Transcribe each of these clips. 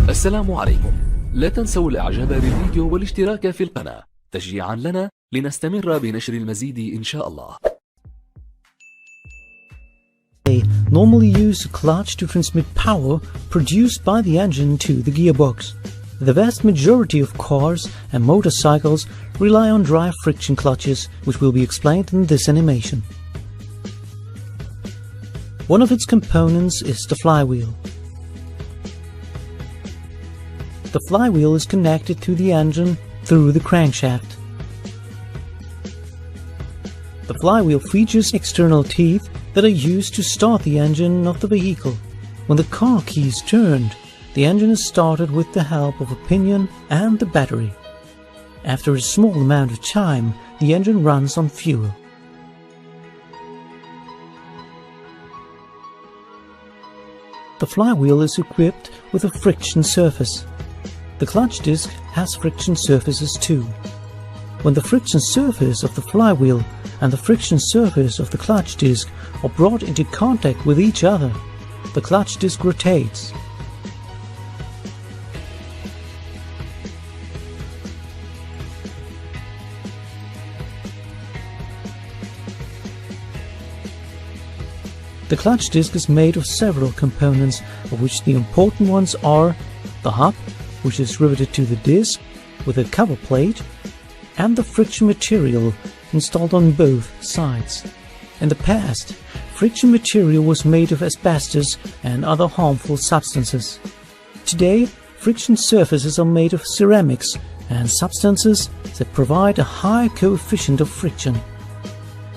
السلام عليكم. لا تنسوا الإعجاب بالفيديو والاشتراك في القناة تشجيعا لنا لنستمر بنشر المزيد إن شاء الله. They normally use a clutch to transmit power produced by the engine to the gearbox. The vast majority of cars and motorcycles rely on dry friction clutches, which will be explained in this animation. One of its components is the flywheel. The flywheel is connected to the engine through the crankshaft. The flywheel features external teeth that are used to start the engine of the vehicle. When the car key is turned, the engine is started with the help of a pinion and the battery. After a small amount of time, the engine runs on fuel. The flywheel is equipped with a friction surface. The clutch disc has friction surfaces too. When the friction surface of the flywheel and the friction surface of the clutch disc are brought into contact with each other, the clutch disc rotates. The clutch disc is made of several components, of which the important ones are the hub, which is riveted to the disc with a cover plate, and the friction material installed on both sides. In the past, friction material was made of asbestos and other harmful substances. Today, friction surfaces are made of ceramics and substances that provide a high coefficient of friction.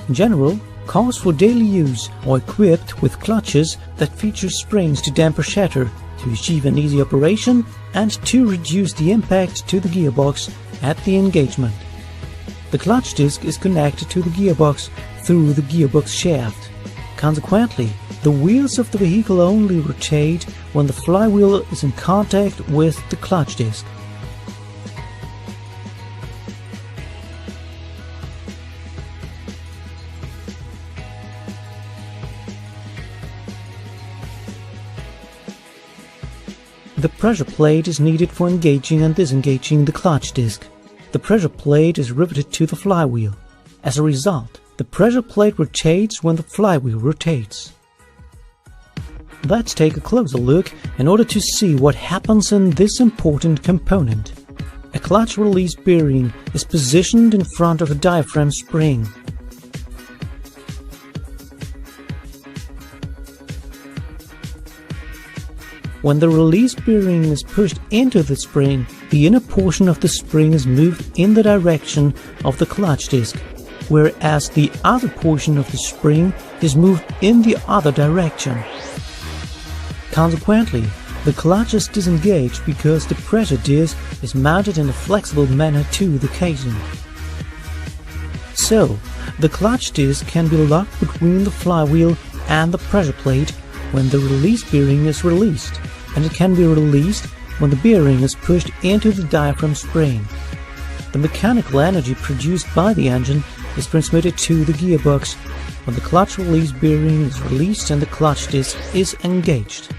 In general, cars for daily use are equipped with clutches that feature springs to damper shatter, to achieve an easy operation and to reduce the impact to the gearbox at the engagement. The clutch disc is connected to the gearbox through the gearbox shaft. Consequently, the wheels of the vehicle only rotate when the flywheel is in contact with the clutch disc. The pressure plate is needed for engaging and disengaging the clutch disc. The pressure plate is riveted to the flywheel. As a result, the pressure plate rotates when the flywheel rotates. Let's take a closer look in order to see what happens in this important component. A clutch release bearing is positioned in front of a diaphragm spring. When the release bearing is pushed into the spring, the inner portion of the spring is moved in the direction of the clutch disc, whereas the outer portion of the spring is moved in the other direction. Consequently, the clutch is disengaged because the pressure disc is mounted in a flexible manner to the casing. So, the clutch disc can be locked between the flywheel and the pressure plate when the release bearing is released, and it can be released when the bearing is pushed into the diaphragm spring. The mechanical energy produced by the engine is transmitted to the gearbox when the clutch release bearing is released and the clutch disc is engaged.